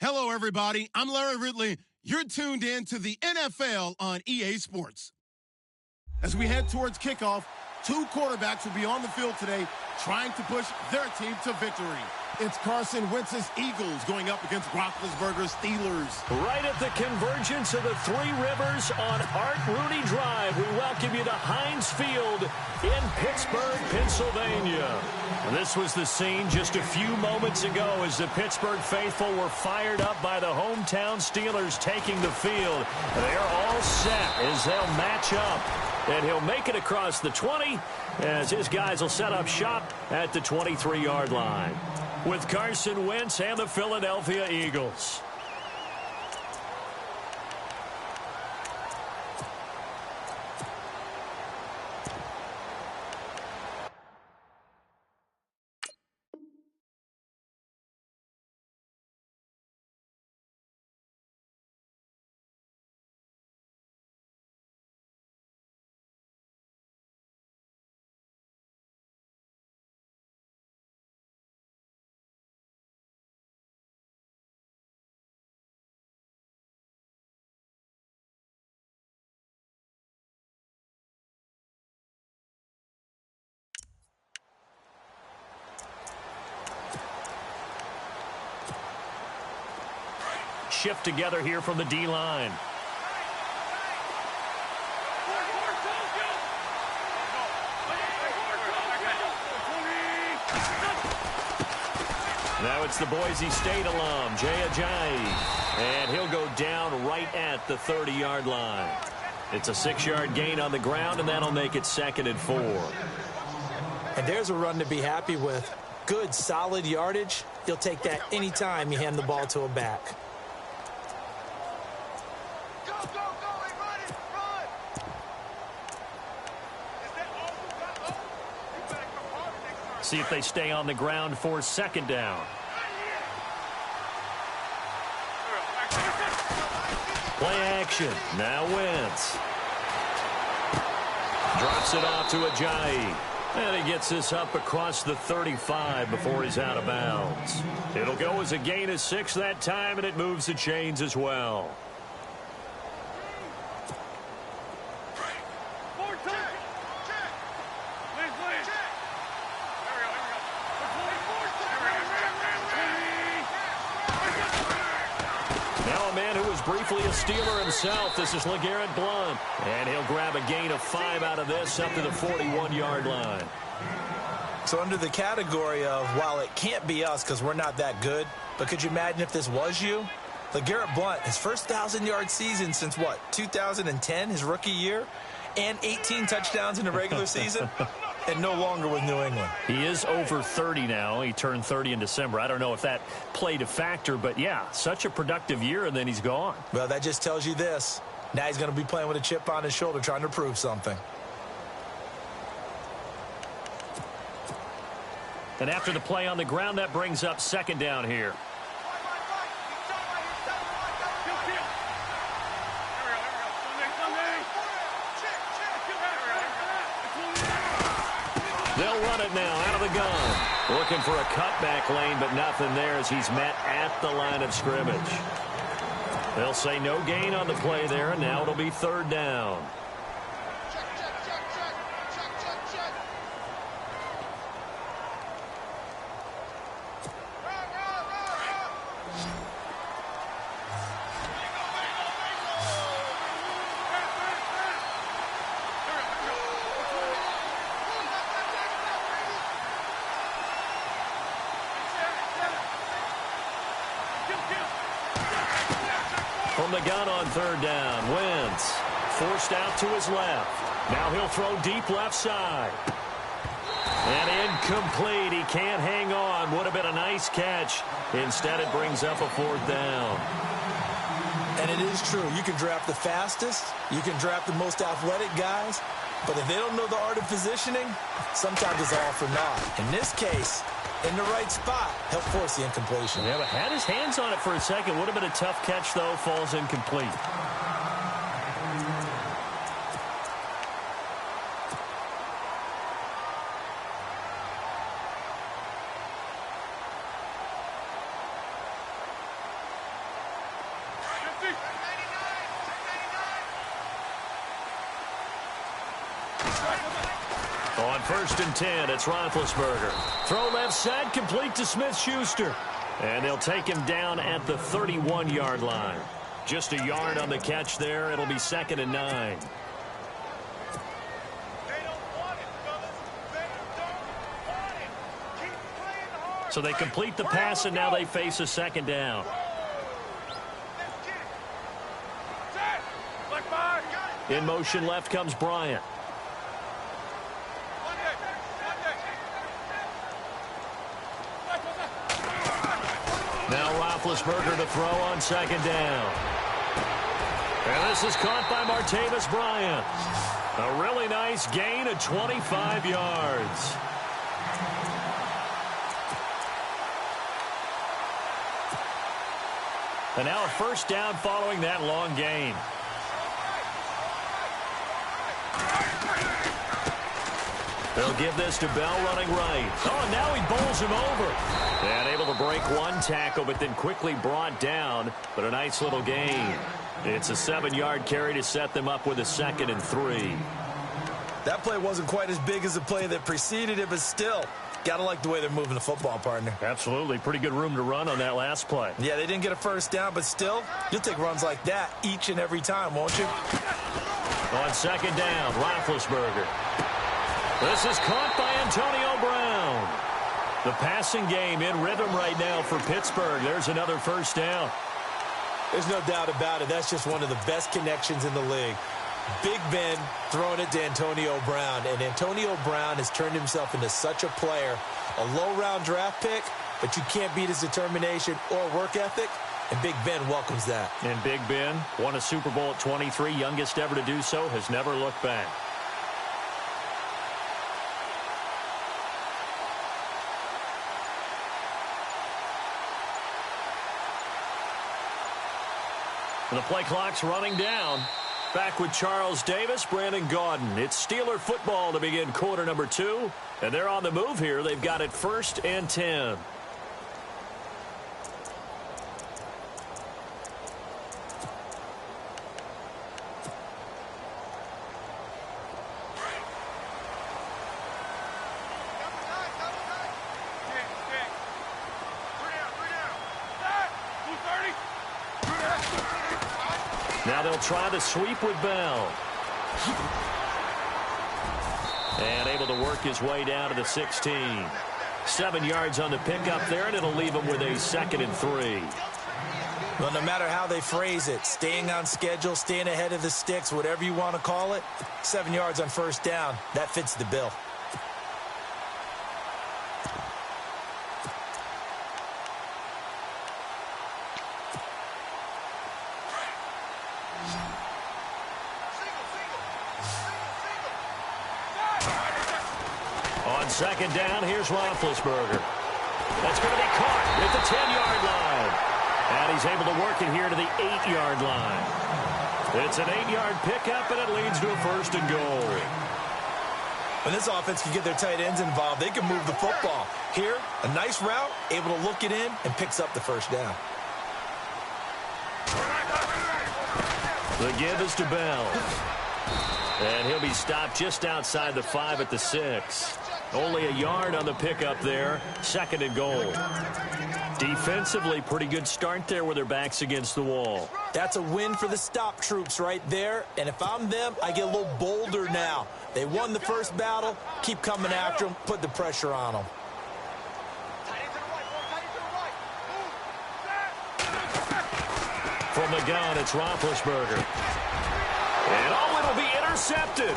Hello, everybody. I'm Larry Ridley. You're tuned in to the NFL on EA Sports. As we head towards kickoff, two quarterbacks will be on the field today trying to push their team to victory. It's Carson Wentz's Eagles going up against Roethlisberger's Steelers. Right at the convergence of the Three Rivers on Art Rooney Drive, we welcome you to Heinz Field in Pittsburgh, Pennsylvania. This was the scene just a few moments ago as the Pittsburgh faithful were fired up by the hometown Steelers taking the field. They're all set as they'll match up. And he'll make it across the 20 as his guys will set up shop at the 23-yard line with Carson Wentz and the Philadelphia Eagles. Shift together here from the D-line. Now it's the Boise State alum, Jay Ajayi. And he'll go down right at the 30-yard line. It's a 6-yard gain on the ground, and that'll make it 2nd and 4. And there's a run to be happy with. Good, solid yardage. You'll take that anytime you hand the ball to a back. See if they stay on the ground for 2nd down. Play action. Now Wentz. Drops it off to Ajayi. And he gets this up across the 35 before he's out of bounds. It'll go as a gain of 6 that time, and it moves the chains as well. Briefly a Steeler himself. This is LeGarrette Blount. And he'll grab a gain of 5 out of this up to the 41-yard line. So under the category of, while it can't be us because we're not that good, but could you imagine if this was you? LeGarrette Blount, his first 1,000-yard season since, what, 2010, his rookie year? And 18 touchdowns in the regular season? And no longer with New England. He is over 30 now. He turned 30 in December. I don't know if that played a factor, but yeah, such a productive year, and then he's gone. Well, that just tells you this. Now he's going to be playing with a chip on his shoulder trying to prove something. And after the play on the ground, that brings up 2nd down here. They'll run it now out of the gun. Looking for a cutback lane, but nothing there as he's met at the line of scrimmage. They'll say no gain on the play there, and now it'll be 3rd down. From the gun on 3rd down, Wentz forced out to his left. Now he'll throw deep left side. And incomplete. He can't hang on. Would have been a nice catch. Instead, it brings up a 4th down. And it is true. You can draft the fastest. You can draft the most athletic guys. But if they don't know the art of positioning, sometimes it's all for naught. In this case, in the right spot, help force the incompletion. Yeah, but had his hands on it for a second. Would have been a tough catch, though. Falls incomplete. first and 10. It's Roethlisberger. Throw left side, complete to Smith-Schuster. And they'll take him down at the 31-yard line. Just a yard on the catch there. It'll be 2nd and 9. So they complete the pass, and now they face a 2nd down. In motion left comes Bryant. Now Roethlisberger to throw on 2nd down. And this is caught by Martavis Bryant. A really nice gain of 25 yards. And now a first down following that long gain. They'll give this to Bell running right. Oh, and now he bowls him over. And able to break one tackle, but then quickly brought down. But a nice little gain. It's a 7-yard carry to set them up with a 2nd and 3. That play wasn't quite as big as the play that preceded it, but still, got to like the way they're moving the football, partner. Absolutely. Pretty good room to run on that last play. Yeah, they didn't get a first down, but still, you'll take runs like that each and every time, won't you? On 2nd down, Roethlisberger. This is caught by Antonio Brown. The passing game in rhythm right now for Pittsburgh. There's another first down. There's no doubt about it. That's just one of the best connections in the league. Big Ben throwing it to Antonio Brown. And Antonio Brown has turned himself into such a player. A low-round draft pick, but you can't beat his determination or work ethic. And Big Ben welcomes that. And Big Ben won a Super Bowl at 23, youngest ever to do so, has never looked back. And the play clock's running down. Back with Charles Davis, Brandon Gaudin. It's Steeler football to begin quarter number 2. And they're on the move here. They've got it 1st and 10. Now they'll try the sweep with Bell. And able to work his way down to the 16. 7 yards on the pickup there, and it'll leave him with a 2nd and 3. Well, no matter how they phrase it, staying on schedule, staying ahead of the sticks, whatever you want to call it, 7 yards on first down, that fits the bill. On 2nd down, here's Roethlisberger. That's going to be caught at the 10-yard line. And he's able to work it here to the 8-yard line. It's an 8-yard pickup, and it leads to a 1st and goal. When this offense can get their tight ends involved, they can move the football. Here, a nice route, able to look it in, and picks up the first down. The give is to Bell. And he'll be stopped just outside the 5 at the 6. Only a yard on the pickup there. 2nd and goal. Defensively, pretty good start there with their backs against the wall. That's a win for the stop troops right there. And if I'm them, I get a little bolder now. They won the first battle. Keep coming after them. Put the pressure on them. From the gun, it's Roethlisberger. And it'll be intercepted.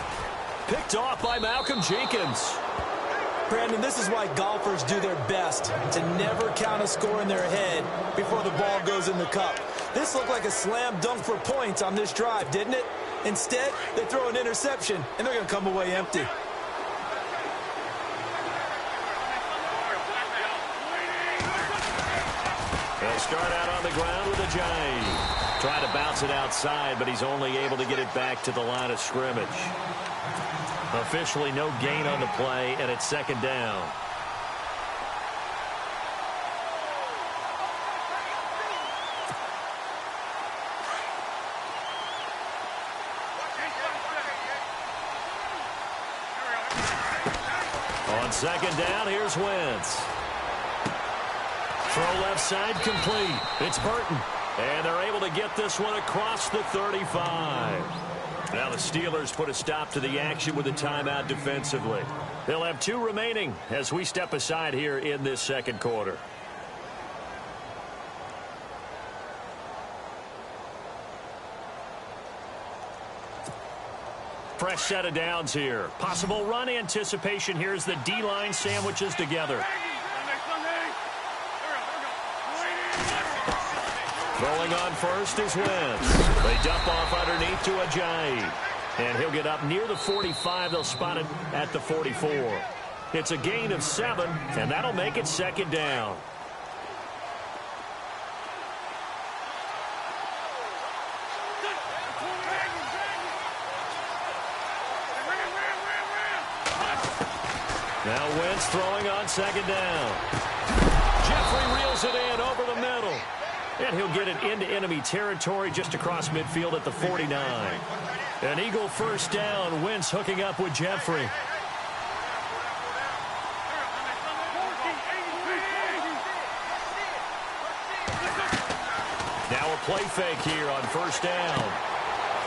Picked off by Malcolm Jenkins. Brandon, this is why golfers do their best to never count a score in their head before the ball goes in the cup. This looked like a slam dunk for points on this drive, didn't it? Instead, they throw an interception, and they're going to come away empty. They'll start out on the ground with a jive. Trying to bounce it outside, but he's only able to get it back to the line of scrimmage. Officially no gain on the play, and it's 2nd down. On second down, here's Wentz. Throw left side complete. It's Burton. And they're able to get this one across the 35. Now the Steelers put a stop to the action with a timeout defensively. They'll have 2 remaining as we step aside here in this second quarter. Fresh set of downs here. Possible run anticipation here as the D-line sandwiches together. Throwing on first is Wentz. They dump off underneath to Ajayi. And he'll get up near the 45. They'll spot it at the 44. It's a gain of 7, and that'll make it second down. Now Wentz throwing on second down. Jeffrey reels it in over the middle. And he'll get it into enemy territory just across midfield at the 49. An Eagle first down. Wentz hooking up with Jeffrey. Now a play fake here on first down.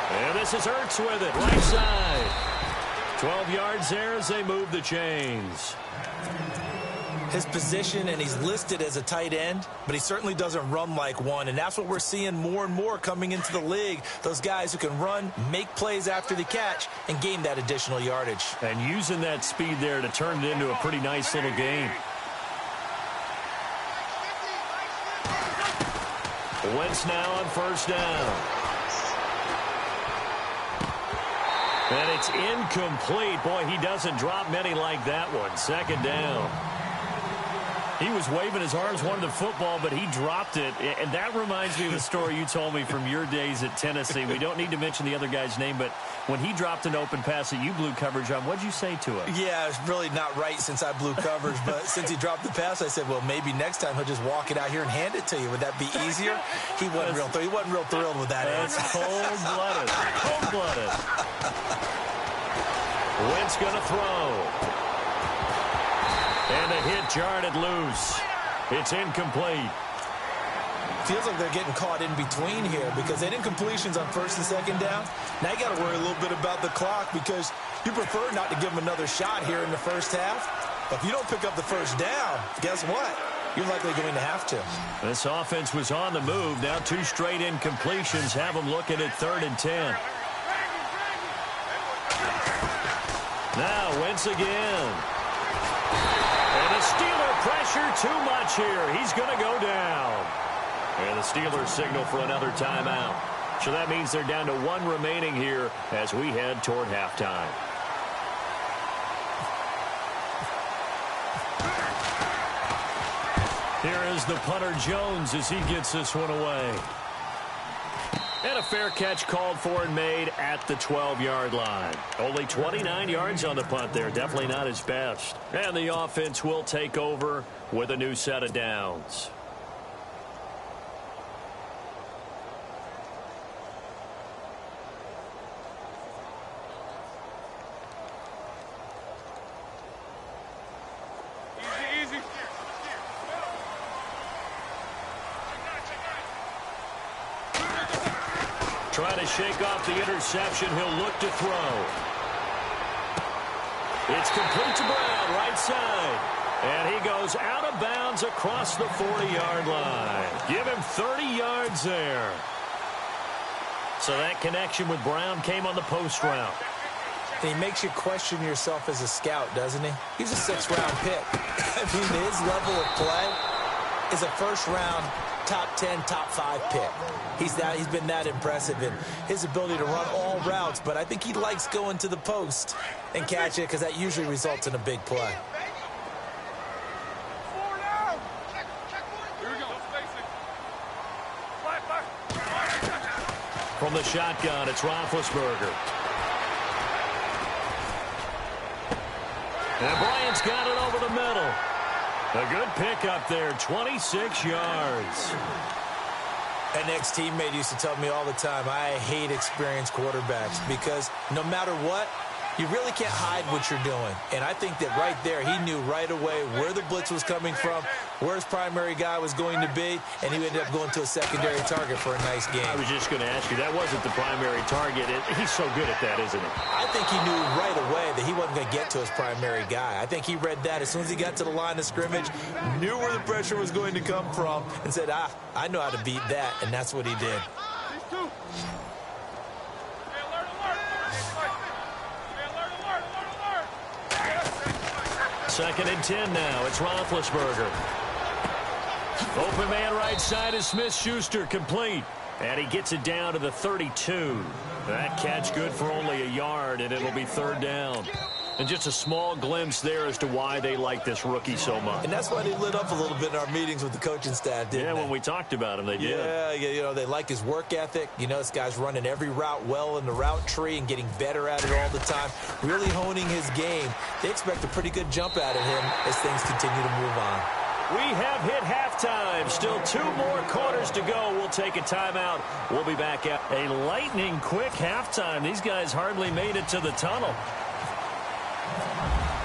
And this is Ertz with it, right side. 12 yards there as they move the chains. His position, and he's listed as a tight end, but he certainly doesn't run like one, and that's what we're seeing more and more coming into the league. Those guys who can run, make plays after the catch, and gain that additional yardage. And using that speed there to turn it into a pretty nice little game. Wentz now on first down. And it's incomplete. Boy, he doesn't drop many like that one. Second down. He was waving his arms, wanted the football, but he dropped it. And that reminds me of a story you told me from your days at Tennessee. We don't need to mention the other guy's name, but when he dropped an open pass that you blew coverage on, what'd you say to him? Yeah, it's really not right since I blew coverage, but since he dropped the pass, I said, well, maybe next time he'll just walk it out here and hand it to you. Would that be easier? He wasn't real thrilled with that answer. That's cold-blooded. Cold-blooded. Wentz going to throw. And the hit jarred it loose. It's incomplete. Feels like they're getting caught in between here because they didn't completions on first and second down. Now you got to worry a little bit about the clock because you prefer not to give them another shot here in the first half. But if you don't pick up the first down, guess what? You're likely going to have to. This offense was on the move. Now 2 straight incompletions have them looking at 3rd and 10. Now Wentz again. And the Steeler pressure too much here. He's going to go down. And the Steelers signal for another timeout. So that means they're down to 1 remaining here as we head toward halftime. Here is the punter Jones as he gets this one away. And a fair catch called for and made at the 12-yard line. Only 29 yards on the punt there. Definitely not his best. And the offense will take over with a new set of downs. Trying to shake off the interception. He'll look to throw. It's complete to Brown, right side. And he goes out of bounds across the 40-yard line. Give him 30 yards there. So that connection with Brown came on the post route. And he makes you question yourself as a scout, doesn't he? He's a 6th-round pick. I mean, his level of play is a first-round top 10, top 5 pick. He's been that impressive in his ability to run all routes, but I think he likes going to the post and catch it because that usually results in a big play. From the shotgun, it's Roethlisberger. And Bryant's got it over the middle. A good pickup there, 26 yards. An ex-teammate used to tell me all the time, I hate experienced quarterbacks because no matter what, You really can't hide what you're doing. And I think that right there, he knew right away where the blitz was coming from, where his primary guy was going to be, and he ended up going to a secondary target for a nice game. I was just going to ask you, that wasn't the primary target. He's so good at that, isn't he? I think he knew right away that he wasn't going to get to his primary guy. I think he read that as soon as he got to the line of scrimmage, knew where the pressure was going to come from, and said, I know how to beat that, and that's what he did. Second and 10 now. It's Roethlisberger. Open man right side is Smith-Schuster, complete. And he gets it down to the 32. That catch good for only a yard, and it'll be third down. And just a small glimpse there as to why they like this rookie so much. And that's why they lit up a little bit in our meetings with the coaching staff, didn't they? Yeah, when we talked about him, they did. Yeah, they like his work ethic. You know, this guy's running every route well in the route tree and getting better at it all the time, really honing his game. They expect a pretty good jump out of him as things continue to move on. We have hit halftime. Still 2 more quarters to go. We'll take a timeout. We'll be back at a lightning quick halftime. These guys hardly made it to the tunnel.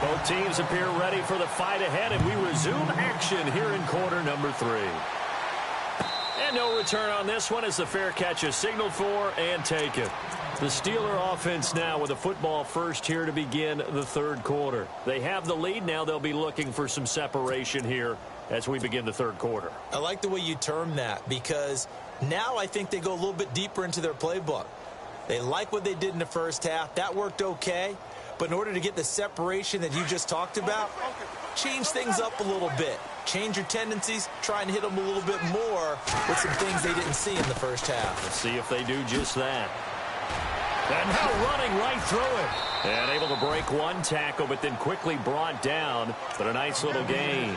Both teams appear ready for the fight ahead, and we resume action here in quarter number 3. And no return on this one as the fair catch is signaled for and taken. The Steeler offense now with a football first here to begin the third quarter. They have the lead. Now they'll be looking for some separation here as we begin the third quarter. I like the way you term that because now I think they go a little bit deeper into their playbook. They like what they did in the first half. That worked okay. But in order to get the separation that you just talked about, change things up a little bit. Change your tendencies, try and hit them a little bit more with some things they didn't see in the first half. Let's see if they do just that. And now running right through it. And able to break one tackle, but then quickly brought down. But a nice little gain.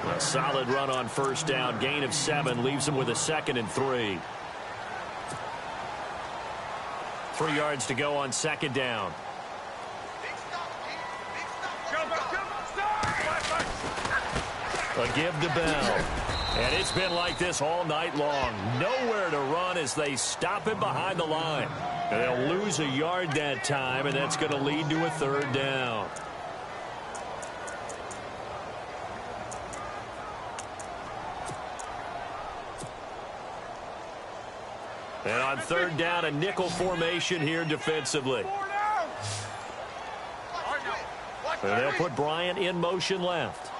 A solid run on first down. Gain of 7 leaves them with a 2nd and 3. 3 yards to go on 2nd down. A give to Bell. And it's been like this all night long. Nowhere to run as they stop him behind the line. And they'll lose a yard that time, and that's going to lead to a 3rd down. And on 3rd down, a nickel formation here defensively. And they'll put Bryant in motion left.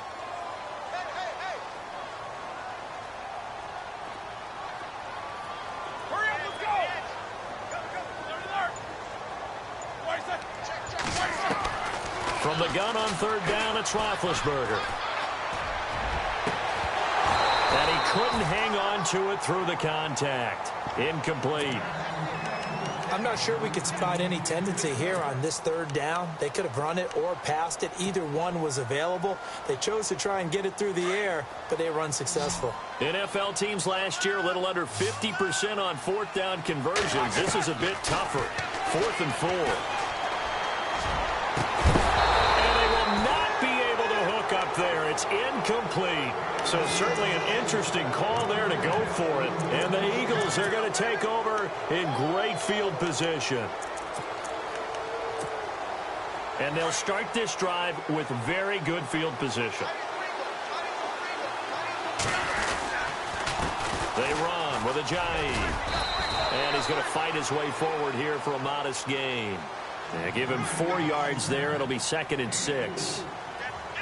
From the gun on 3rd down, it's Roethlisberger. And he couldn't hang on to it through the contact. Incomplete. I'm not sure we could spot any tendency here on this 3rd down. They could have run it or passed it. Either one was available. They chose to try and get it through the air, but they were unsuccessful. NFL teams last year a little under 50% on 4th down conversions. This is a bit tougher. 4th and 4. Up there, it's incomplete. So certainly an interesting call there to go for it. And the Eagles are going to take over in great field position. And they'll start this drive with very good field position. They run with Ajayi. And he's going to fight his way forward here for a modest gain. Give him 4 yards there. It'll be 2nd and 6.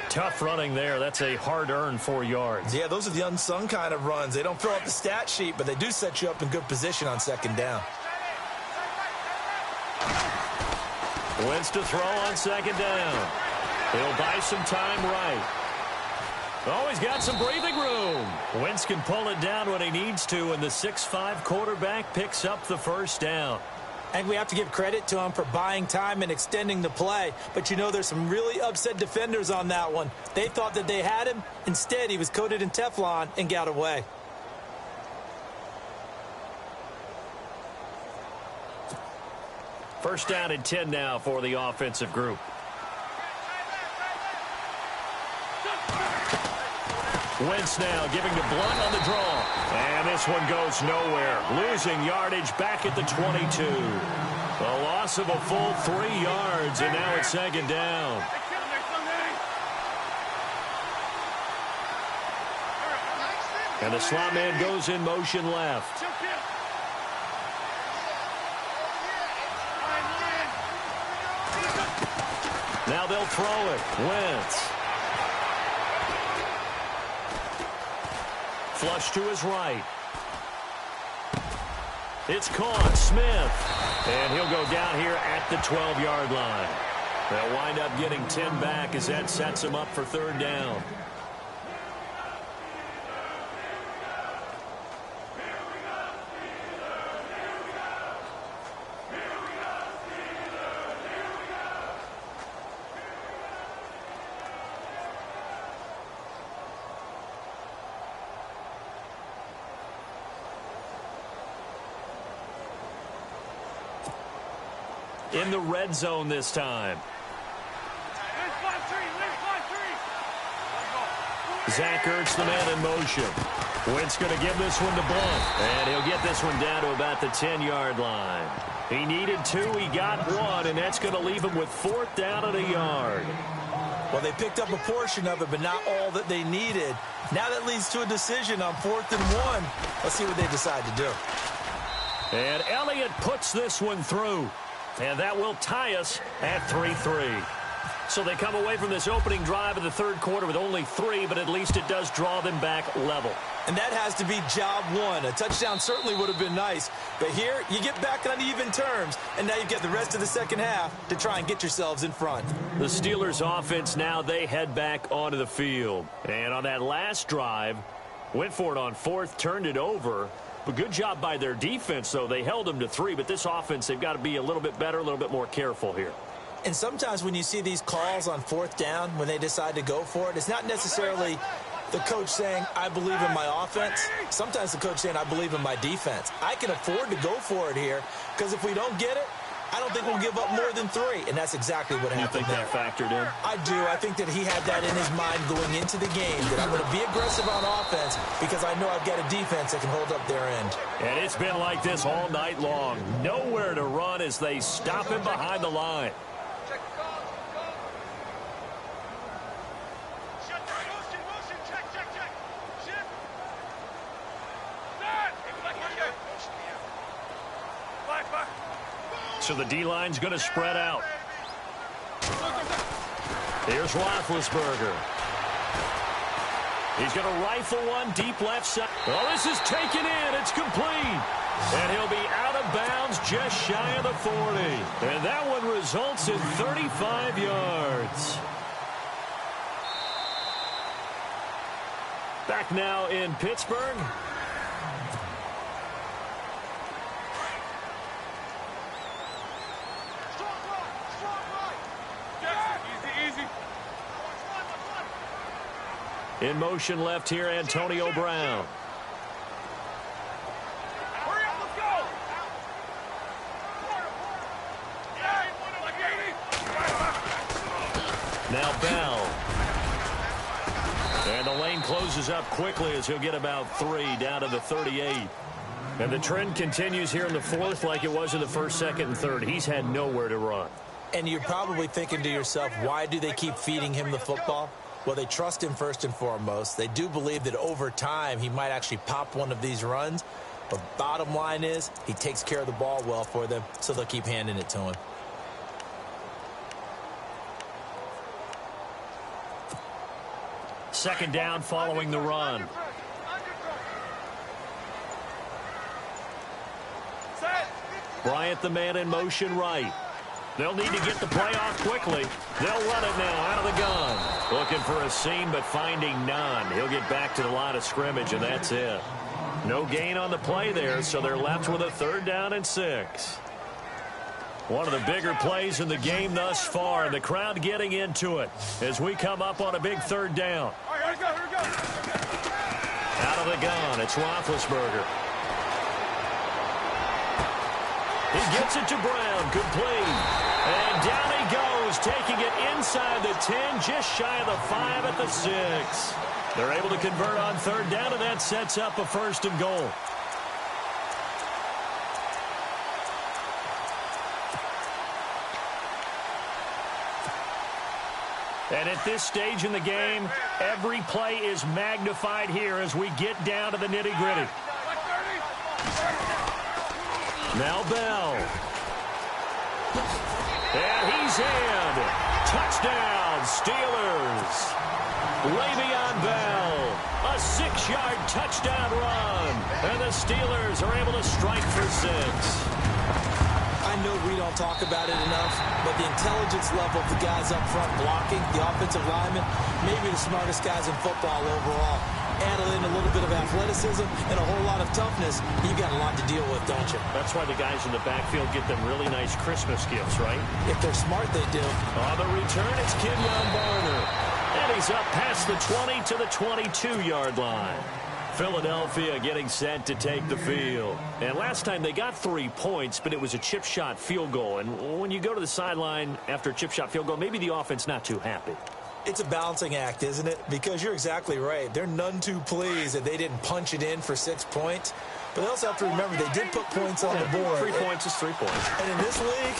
Tough running there. That's a hard-earned 4 yards. Yeah, those are the unsung kind of runs. They don't fill out the stat sheet, but they do set you up in good position on 2nd down. Wentz to throw on 2nd down. He'll buy some time right. Oh, he's got some breathing room. Wentz can pull it down when he needs to, and the 6'5" quarterback picks up the 1st down. And we have to give credit to him for buying time and extending the play. But, you know, there's some really upset defenders on that one. They thought that they had him. Instead, he was coated in Teflon and got away. First down and 10 now for the offensive group. Wentz now giving to Blunt on the draw. And this one goes nowhere. Losing yardage back at the 22. A loss of a full 3 yards, and now it's second down. And the slot man goes in motion left. Now they'll throw it. Wentz. Flush to his right. It's caught. Smith. And he'll go down here at the 12-yard line. They'll wind up getting 10 back as that sets them up for third down. In the red zone this time. Zach Ertz, the man in motion. Wentz going to give this one to Blunt. And he'll get this one down to about the 10-yard line. He needed 2, he got 1, and that's going to leave him with 4th down and a yard. Well, they picked up a portion of it, but not all that they needed. Now that leads to a decision on 4th and 1. Let's see what they decide to do. And Elliott puts this one through. And that will tie us at 3-3. So they come away from this opening drive of the third quarter with only 3, but at least it does draw them back level. And that has to be job 1. A touchdown certainly would have been nice. But here, you get back on even terms, and now you get the rest of the second half to try and get yourselves in front. The Steelers' offense now, they head back onto the field. And on that last drive, went for it on 4th, turned it over. But good job by their defense, though. They held them to 3, but this offense, they've got to be a little bit better, a little bit more careful here. And sometimes when you see these calls on 4th down, when they decide to go for it, it's not necessarily the coach saying, I believe in my offense. Sometimes the coach saying, I believe in my defense. I can afford to go for it here, because if we don't get it, I don't think we'll give up more than 3, and that's exactly what happened there. You think that factored in? I do. I think that he had that in his mind going into the game, that I'm going to be aggressive on offense because I know I've got a defense that can hold up their end. And it's been like this all night long. Nowhere to run as they stop him behind the line. So the D-line's going to spread out. Here's Roethlisberger. He's going to rifle one deep left side. Well, this is taken in. It's complete. And he'll be out of bounds just shy of the 40. And that one results in 35 yards. Back now in Pittsburgh. In motion left here, Antonio Brown. Hurry up, let's go! Now Bell. And the lane closes up quickly as he'll get about 3 down to the 38. And the trend continues here in the 4th like it was in the 1st, 2nd, and 3rd. He's had nowhere to run. And you're probably thinking to yourself, why do they keep feeding him the football? Well, they trust him first and foremost. They do believe that over time he might actually pop one of these runs. But bottom line is he takes care of the ball well for them, so they'll keep handing it to him. Second down following the run. Bryant, the man in motion right. They'll need to get the play off quickly. They'll run it now out of the gun. Looking for a seam, but finding none. He'll get back to the line of scrimmage, and that's it. No gain on the play there, so they're left with a 3rd down and 6. One of the bigger plays in the game thus far, and the crowd getting into it as we come up on a big 3rd down. All right, here we go, here we go. Out of the gun, it's Roethlisberger. He gets it to Brown, complete. And down he goes, taking it inside the 10, just shy of the 5 at the 6. They're able to convert on 3rd down, and that sets up a 1st and goal. And at this stage in the game, every play is magnified here as we get down to the nitty-gritty. Now Bell. And he's in. Touchdown, Steelers. Le'Veon Bell. A 6-yard touchdown run. And the Steelers are able to strike for 6. I know we don't talk about it enough, but the intelligence level of the guys up front blocking, the offensive linemen, maybe the smartest guys in football overall. Add in a little bit of athleticism and a whole lot of toughness, you've got a lot to deal with, don't you? That's why the guys in the backfield get them really nice Christmas gifts, right? If they're smart, they do. On the return, it's Kenyon Barner. And he's up past the 20 to the 22-yard line. Philadelphia getting set to take the field. And last time they got 3 points, but it was a chip shot field goal. And when you go to the sideline after a chip shot field goal, maybe the offense not too happy. It's a balancing act, isn't it? Because you're exactly right. They're none too pleased that they didn't punch it in for 6 points. But they also have to remember they did put points on the board. 3 points is 3 points. And in this league,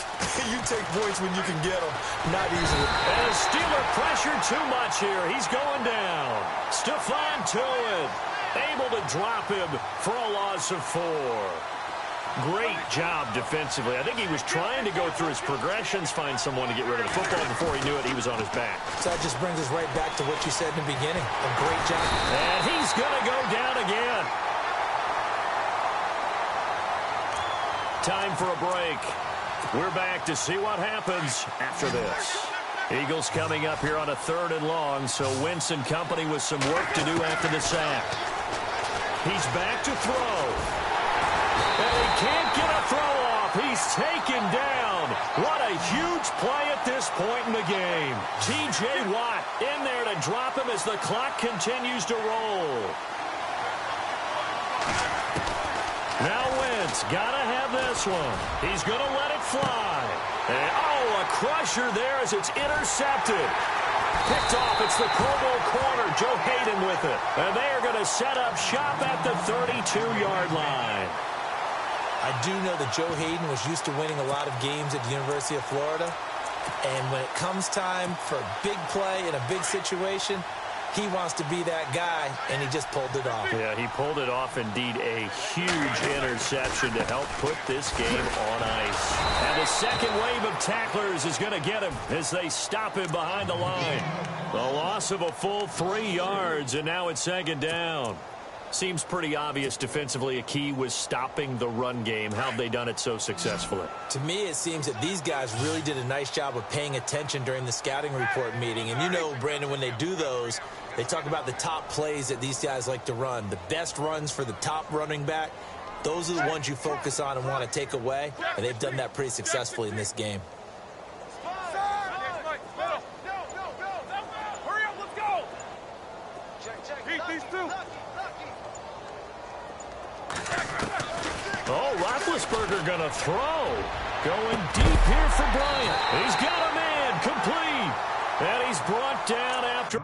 you take points when you can get them, not easily. And Steeler pressure too much here. He's going down. Stephon Tuitt able to drop him for a loss of 4. Great job defensively. I think he was trying to go through his progressions, find someone to get rid of the football. Before he knew it, he was on his back. So that just brings us right back to what you said in the beginning. A great job. And he's going to go down again. Time for a break. We're back to see what happens after this. Eagles coming up here on a 3rd and long, so Wentz and company with some work to do after the sack. He's back to throw. And he can't get a throw off. He's taken down. What a huge play at this point in the game. T.J. Watt in there to drop him as the clock continues to roll. Now Wentz got to have this one. He's going to let it fly. And, a crusher there as it's intercepted. Picked off. It's the Pro Bowl corner. Joe Hayden with it. And they are going to set up shop at the 32-yard line. I do know that Joe Hayden was used to winning a lot of games at the University of Florida. And when it comes time for a big play in a big situation, he wants to be that guy, and he just pulled it off. Yeah, he pulled it off. Indeed, a huge interception to help put this game on ice. And the second wave of tacklers is going to get him as they stop him behind the line. The loss of a full 3 yards, and now it's 2nd down. Seems pretty obvious defensively a key was stopping the run game. How have they done it so successfully? To me, it seems that these guys really did a nice job of paying attention during the scouting report meeting. And you know, Brandon, when they do those, they talk about the top plays that these guys like to run. The best runs for the top running back, those are the ones you focus on and want to take away. And they've done that pretty successfully in this game. Hurry up, let's go! Beat these two! Oh, Roethlisberger going to throw. Going deep here for Bryant. He's got a man complete. And he's brought down after...